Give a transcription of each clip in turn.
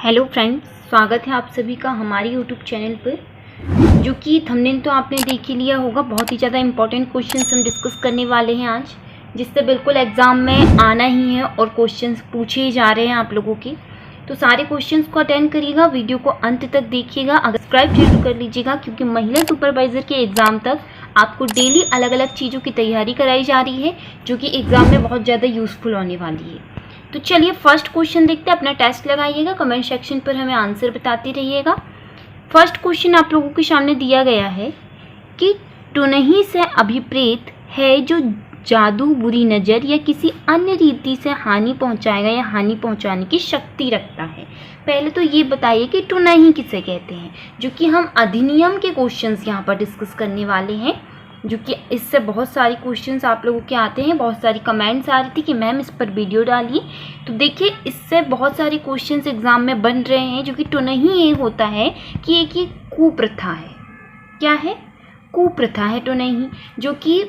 Hello friends, स्वागत है आप सभी का हमारे यूट्यूब चैनल पर। जो कि थंबनेल तो आपने देख ही लिया होगा। बहुत ही ज़्यादा इंपॉर्टेंट क्वेश्चंस हम डिस्कस करने वाले हैं आज, जिससे बिल्कुल एग्ज़ाम में आना ही है और क्वेश्चंस पूछे ही जा रहे हैं आप लोगों के। तो सारे क्वेश्चंस को अटेंड करिएगा, वीडियो को अंत तक देखिएगा, अगर सब्सक्राइब जरूर कर लीजिएगा, क्योंकि महिला सुपरवाइज़र के एग्ज़ाम तक आपको डेली अलग अलग चीज़ों की तैयारी कराई जा रही है, जो कि एग्ज़ाम में बहुत ज़्यादा यूज़फुल होने वाली है। तो चलिए फर्स्ट क्वेश्चन देखते हैं। अपना टेस्ट लगाइएगा, कमेंट सेक्शन पर हमें आंसर बताते रहिएगा। फर्स्ट क्वेश्चन आप लोगों के सामने दिया गया है कि टुनही से अभिप्रेत है जो जादू, बुरी नज़र या किसी अन्य रीति से हानि पहुंचाएगा या हानि पहुंचाने की शक्ति रखता है। पहले तो ये बताइए कि टुनही किसे कहते हैं, जो कि हम अधिनियम के क्वेश्चंस यहाँ पर डिस्कस करने वाले हैं। जो कि इससे बहुत सारे क्वेश्चंस आप लोगों के आते हैं, बहुत सारी कमेंट्स आ रही थी कि मैम इस पर वीडियो डालिए। तो देखिए, इससे बहुत सारे क्वेश्चंस एग्जाम में बन रहे हैं। जो कि टुनही ये होता है कि एक ये कुप्रथा है। क्या है? कुप्रथा है टुनही, जो कि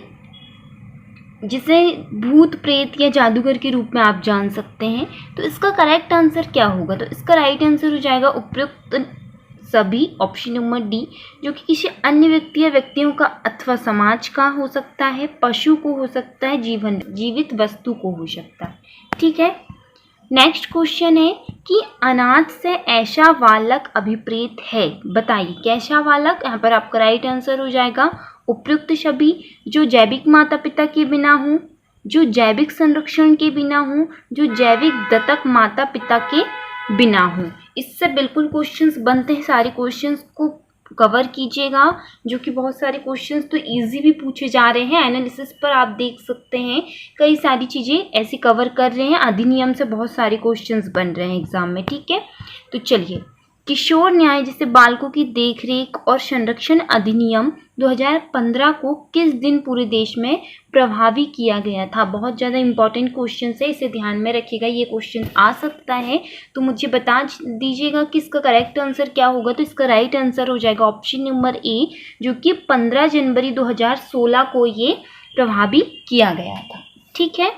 जिसे भूत प्रेत या जादूगर के रूप में आप जान सकते हैं। तो इसका करेक्ट आंसर क्या होगा? तो इसका राइट आंसर हो जाएगा उपयुक्त सभी, ऑप्शन नंबर डी, जो कि किसी अन्य व्यक्ति या व्यक्तियों का अथवा समाज का हो सकता है, पशु को हो सकता है, जीवित वस्तु को हो सकता है। ठीक है। नेक्स्ट क्वेश्चन है कि अनाथ से ऐसा बालक अभिप्रेत है। बताइए कैसा बालक? यहाँ पर आपका राइट आंसर हो जाएगा उपयुक्त सभी, जो जैविक माता पिता के बिना हो, जो जैविक संरक्षण के बिना हो, जो जैविक दत्तक माता पिता के बिना हो। इससे बिल्कुल क्वेश्चंस बनते हैं। सारे क्वेश्चंस को कवर कीजिएगा, जो कि बहुत सारे क्वेश्चंस तो इजी भी पूछे जा रहे हैं। एनालिसिस पर आप देख सकते हैं कई सारी चीज़ें ऐसी कवर कर रहे हैं। अधिनियम से बहुत सारे क्वेश्चंस बन रहे हैं एग्जाम में। ठीक है। तो चलिए, किशोर न्याय जैसे बालकों की देखरेख और संरक्षण अधिनियम 2015 को किस दिन पूरे देश में प्रभावी किया गया था? बहुत ज़्यादा इंपॉर्टेंट क्वेश्चन है, इसे ध्यान में रखिएगा। ये क्वेश्चन आ सकता है, तो मुझे बता दीजिएगा कि इसका करेक्ट आंसर क्या होगा। तो इसका राइट आंसर हो जाएगा ऑप्शन नंबर ए, जो कि 15 जनवरी 2016 को ये प्रभावी किया गया था। ठीक है।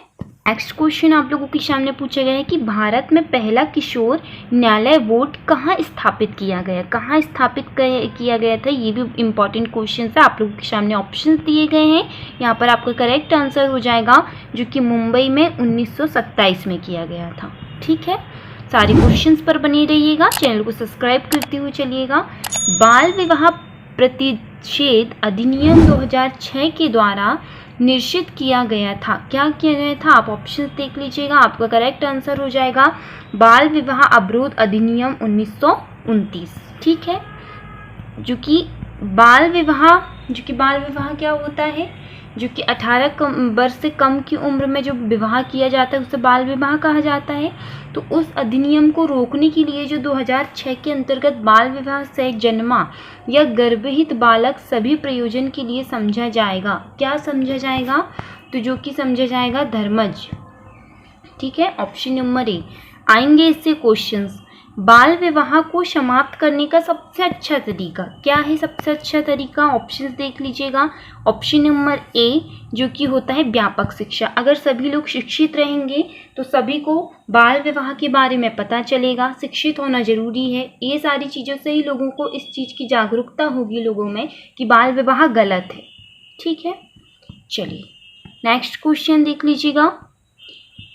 नेक्स्ट क्वेश्चन आप लोगों के सामने पूछा गया है कि भारत में पहला किशोर न्यायालय बोर्ड कहाँ स्थापित किया गया? कहाँ स्थापित किया गया था? ये भी इम्पॉर्टेंट क्वेश्चन है। आप लोगों के सामने ऑप्शन दिए गए हैं, यहाँ पर आपका करेक्ट आंसर हो जाएगा, जो कि मुंबई में 1927 में किया गया था। ठीक है। सारे क्वेश्चंस पर बने रहिएगा, चैनल को सब्सक्राइब करते हुए चलिएगा। बाल विवाह प्रतिषेध अधिनियम 2006 के द्वारा निश्चित किया गया था। क्या किया गया था? आप ऑप्शन देख लीजिएगा, आपका करेक्ट आंसर हो जाएगा बाल विवाह अवरोध अधिनियम 1929। ठीक है। जो कि बाल विवाह क्या होता है? जो कि 18 वर्ष से कम की उम्र में जो विवाह किया जाता है उसे बाल विवाह कहा जाता है। तो उस अधिनियम को रोकने के लिए जो 2006 के अंतर्गत बाल विवाह से जन्मा या गर्भहित बालक सभी प्रयोजन के लिए समझा जाएगा। क्या समझा जाएगा? तो जो कि समझा जाएगा धर्मज। ठीक है। ऑप्शन नंबर ए आएंगे इससे क्वेश्चंस। बाल विवाह को समाप्त करने का सबसे अच्छा तरीका क्या है? सबसे अच्छा तरीका ऑप्शंस देख लीजिएगा। ऑप्शन नंबर ए, जो कि होता है व्यापक शिक्षा। अगर सभी लोग शिक्षित रहेंगे तो सभी को बाल विवाह के बारे में पता चलेगा। शिक्षित होना जरूरी है। ये सारी चीज़ों से ही लोगों को इस चीज़ की जागरूकता होगी लोगों में कि बाल विवाह गलत है। ठीक है। चलिए नेक्स्ट क्वेश्चन देख लीजिएगा।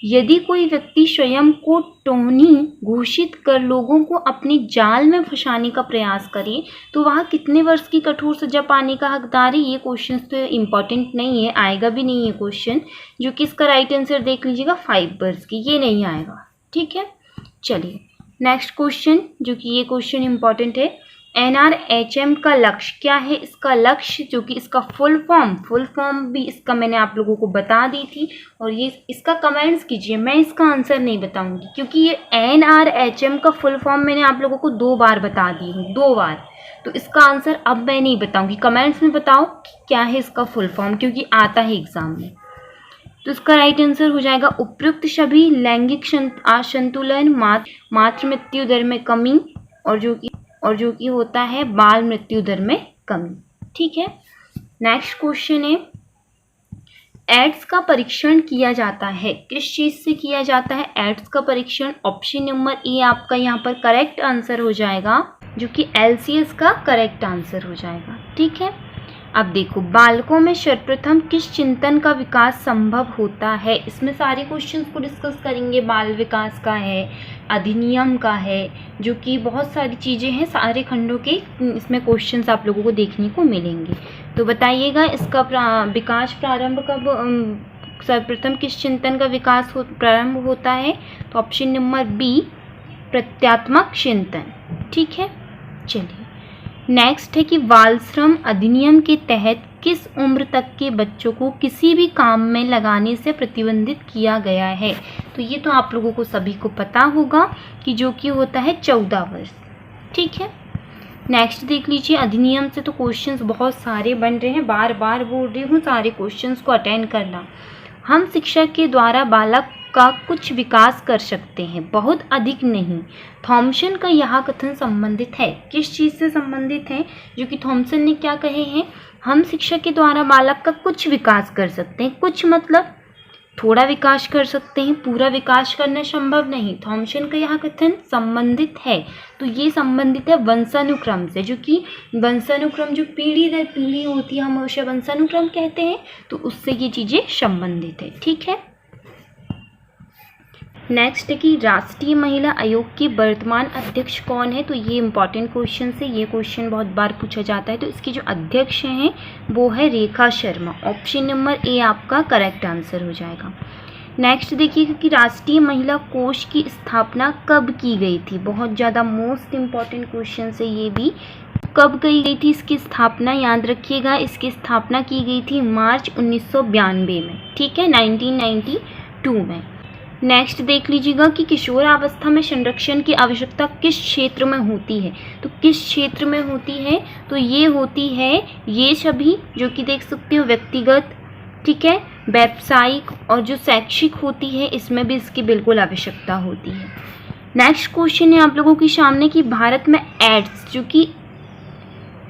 यदि कोई व्यक्ति स्वयं को टोनी घोषित कर लोगों को अपने जाल में फंसाने का प्रयास करे तो वह कितने वर्ष की कठोर सजा पाने का हकदार है? ये क्वेश्चन तो इम्पॉर्टेंट नहीं है, आएगा भी नहीं है क्वेश्चन। जो कि इसका राइट आंसर देख लीजिएगा 5 वर्ष की, ये नहीं आएगा। ठीक है। चलिए नेक्स्ट क्वेश्चन, जो कि ये क्वेश्चन इम्पॉर्टेंट है। NRHM का लक्ष्य क्या है? इसका लक्ष्य, जो कि इसका फुल फॉर्म भी इसका मैंने आप लोगों को बता दी थी, और ये इसका कमेंट्स कीजिए। मैं इसका आंसर नहीं बताऊंगी, क्योंकि ये NRHM का फुल फॉर्म मैंने आप लोगों को 2 बार बता दी हूँ, 2 बार। तो इसका आंसर अब मैं नहीं बताऊंगी, कमेंट्स में बताओ कि क्या है इसका फुल फॉर्म, क्योंकि आता है एग्जाम में। तो इसका राइट आंसर हो जाएगा उपयुक्त सभी, लैंगिक असंतुलन, मातृ मृत्यु दर में कमी, और जो कि होता है बाल मृत्यु दर में कमी। ठीक है। नेक्स्ट क्वेश्चन है एड्स का परीक्षण किया जाता है, किस चीज़ से किया जाता है एड्स का परीक्षण? ऑप्शन नंबर ए आपका यहाँ पर करेक्ट आंसर हो जाएगा, जो कि LCS का करेक्ट आंसर हो जाएगा। ठीक है, अब देखो बालकों में सर्वप्रथम किस चिंतन का विकास संभव होता है? इसमें सारे क्वेश्चंस को डिस्कस करेंगे। बाल विकास का है, अधिनियम का है, जो कि बहुत सारी चीज़ें हैं, सारे खंडों के इसमें क्वेश्चंस आप लोगों को देखने को मिलेंगे। तो बताइएगा इसका विकास प्रारंभ कब, सर्वप्रथम किस चिंतन का विकास प्रारंभ होता है? तो ऑप्शन नंबर बी प्रत्यात्मक चिंतन। ठीक है, चलिए नेक्स्ट है कि बाल श्रम अधिनियम के तहत किस उम्र तक के बच्चों को किसी भी काम में लगाने से प्रतिबंधित किया गया है? तो ये तो आप लोगों को सभी को पता होगा कि जो कि होता है 14 वर्ष। ठीक है, नेक्स्ट देख लीजिए, अधिनियम से तो क्वेश्चंस बहुत सारे बन रहे हैं, बार बार बोल रही हूँ सारे क्वेश्चंस को अटेंड करना। हम शिक्षा के द्वारा बालक का कुछ विकास कर सकते हैं, बहुत अधिक नहीं। थॉमसन का यह कथन संबंधित है, किस चीज़ से संबंधित है? जो कि थॉमसन ने क्या कहे हैं, हम शिक्षा के द्वारा बालक का कुछ विकास कर सकते हैं। कुछ मतलब थोड़ा विकास कर सकते हैं, पूरा विकास करना संभव नहीं। थॉमसन का यह कथन संबंधित है, तो ये संबंधित है वंशानुक्रम से, जो कि वंशानुक्रम जो पीढ़ी दर पीढ़ी होती है, हम उसे वंशानुक्रम कहते हैं, तो उससे ये चीज़ें संबंधित है। ठीक है, नेक्स्ट है कि राष्ट्रीय महिला आयोग के वर्तमान अध्यक्ष कौन है? तो ये इंपॉर्टेंट क्वेश्चन है, ये क्वेश्चन बहुत बार पूछा जाता है। तो इसके जो अध्यक्ष हैं वो है Rekha Sharma. Option number A आपका करेक्ट आंसर हो जाएगा। नेक्स्ट देखिएगा कि राष्ट्रीय महिला कोष की स्थापना कब की गई थी? बहुत ज़्यादा मोस्ट इम्पॉर्टेंट क्वेश्चन है ये भी। कब की गई थी इसकी स्थापना? याद रखिएगा, इसकी स्थापना की गई थी मार्च 1992 में। ठीक है, 1992 में। नेक्स्ट देख लीजिएगा कि किशोरावस्था में संरक्षण की आवश्यकता किस क्षेत्र में होती है? तो किस क्षेत्र में होती है? तो ये होती है ये सभी जो कि देख सकते हो व्यक्तिगत, ठीक है, व्यावसायिक और जो शैक्षिक होती है, इसमें भी इसकी बिल्कुल आवश्यकता होती है। नेक्स्ट क्वेश्चन है आप लोगों के सामने कि भारत में एड्स जो कि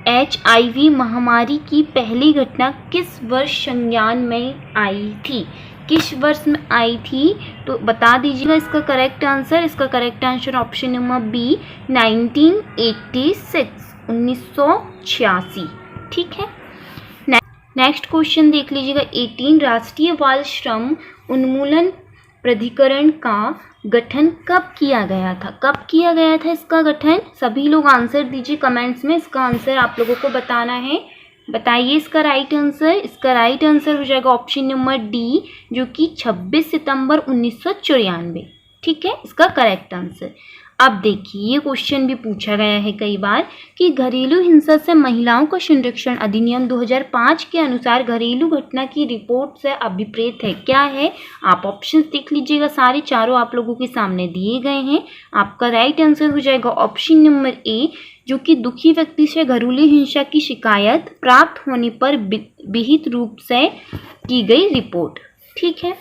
HIV महामारी की पहली घटना किस वर्ष संज्ञान में आई थी? किस वर्ष में आई थी? तो बता दीजिएगा इसका करेक्ट आंसर। इसका correct answer option number B 1986, 1986। ठीक है, नेक्स्ट क्वेश्चन देख लीजिएगा 18, राष्ट्रीय बाल श्रम उन्मूलन प्राधिकरण का गठन कब किया गया था? कब किया गया था इसका गठन? सभी लोग आंसर दीजिए कमेंट्स में, इसका आंसर आप लोगों को बताना है। बताइए इसका राइट आंसर। इसका राइट आंसर हो जाएगा ऑप्शन नंबर डी, जो कि 26 सितंबर 1994। ठीक है, इसका करेक्ट आंसर। अब देखिए ये क्वेश्चन भी पूछा गया है कई बार कि घरेलू हिंसा से महिलाओं का संरक्षण अधिनियम 2005 के अनुसार घरेलू घटना की रिपोर्ट से अभिप्रेत है। क्या है? आप ऑप्शन देख लीजिएगा, सारे चारों आप लोगों के सामने दिए गए हैं। आपका राइट आंसर हो जाएगा ऑप्शन नंबर ए, जो कि दुखी व्यक्ति से घरेलू हिंसा की शिकायत प्राप्त होने पर विहित रूप से की गई रिपोर्ट। ठीक है,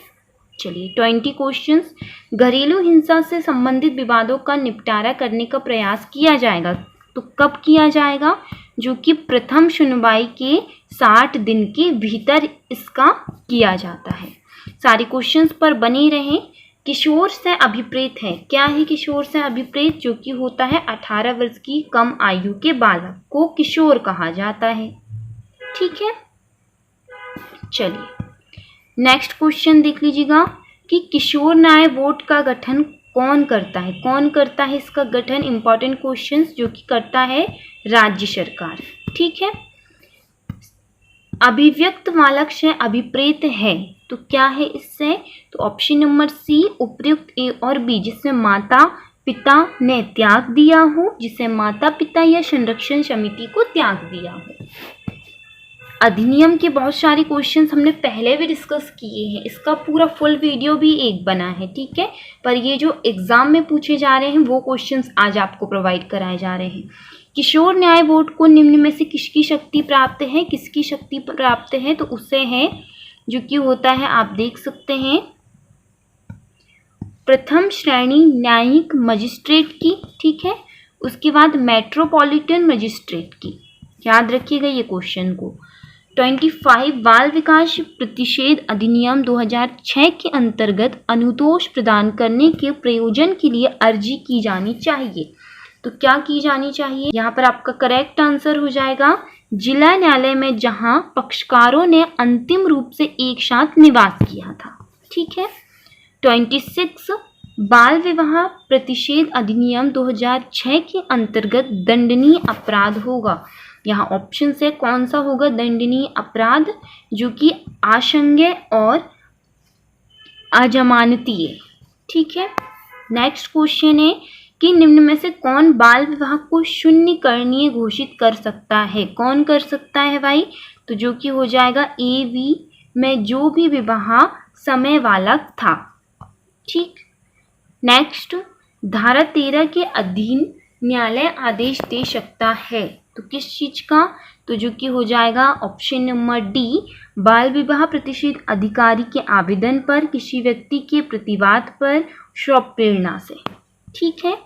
चलिए 20 क्वेश्चंस। घरेलू हिंसा से संबंधित विवादों का निपटारा करने का प्रयास किया जाएगा, तो कब किया जाएगा? जो कि प्रथम सुनवाई के 60 दिन के भीतर इसका किया जाता है। सारे क्वेश्चंस पर बने रहें। किशोर से अभिप्रेत है, क्या है किशोर से अभिप्रेत? जो कि होता है 18 वर्ष की कम आयु के बालक को किशोर कहा जाता है। ठीक है, चलिए नेक्स्ट क्वेश्चन देख लीजिएगा कि किशोर न्याय बोर्ड का गठन कौन करता है? कौन करता है इसका गठन? इंपॉर्टेंट क्वेश्चंस, जो कि करता है राज्य सरकार। ठीक है, अभिव्यक्त बालक से अभिप्रेत है, तो क्या है इससे? तो ऑप्शन नंबर सी उपयुक्त ए और बी, जिससे माता पिता ने त्याग दिया हो, जिसे माता पिता या संरक्षण समिति को त्याग दिया हो। अधिनियम के बहुत सारे क्वेश्चंस हमने पहले भी डिस्कस किए हैं, इसका पूरा फुल वीडियो भी एक बना है। ठीक है, पर ये जो एग्जाम में पूछे जा रहे हैं वो क्वेश्चंस आज आपको प्रोवाइड कराए जा रहे हैं। किशोर न्याय बोर्ड को निम्न में से किसकी शक्ति प्राप्त है? किसकी शक्ति प्राप्त है? तो उससे है जो कि होता है, आप देख सकते हैं, प्रथम श्रेणी न्यायिक मजिस्ट्रेट की। ठीक है, उसके बाद मेट्रोपॉलिटन मजिस्ट्रेट की। याद रखिएगा ये क्वेश्चन को। 25 बाल विकास प्रतिषेध अधिनियम 2006 के अंतर्गत अनुतोष प्रदान करने के प्रयोजन के लिए अर्जी की जानी चाहिए। तो क्या की जानी चाहिए? यहाँ पर आपका करेक्ट आंसर हो जाएगा जिला न्यायालय में जहां पक्षकारों ने अंतिम रूप से एक साथ निवास किया था। ठीक है। 26 बाल विवाह प्रतिषेध अधिनियम 2006 के अंतर्गत दंडनीय अपराध होगा। यहाँ ऑप्शन से कौन सा होगा दंडनीय अपराध? जो कि आशंगेय और अजमानती है। ठीक है। नेक्स्ट क्वेश्चन है कि निम्न में से कौन बाल विवाह को शून्यकरणीय घोषित कर सकता है? कौन कर सकता है भाई? तो जो कि हो जाएगा AV में जो भी विवाह समय वाला था। ठीक। नेक्स्ट, धारा 13 के अधीन न्यायालय आदेश दे सकता है तो किस चीज का? तो जो कि हो जाएगा ऑप्शन नंबर डी, बाल विवाह प्रतिषेध अधिकारी के आवेदन पर किसी व्यक्ति के प्रतिवाद पर स्वप्रेरणा से। ठीक है।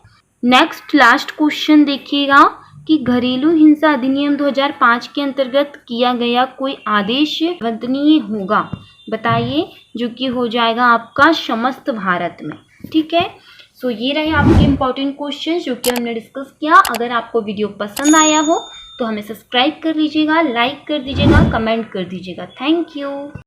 नेक्स्ट लास्ट क्वेश्चन देखिएगा कि घरेलू हिंसा अधिनियम 2005 के अंतर्गत किया गया कोई आदेश वंदनीय होगा? बताइए। जो कि हो जाएगा आपका समस्त भारत में। ठीक है। सो ये रहे आपके इंपॉर्टेंट क्वेश्चन जो कि हमने डिस्कस किया। अगर आपको वीडियो पसंद आया हो तो हमें सब्सक्राइब कर लीजिएगा, लाइक कर दीजिएगा, कमेंट कर दीजिएगा। Thank you.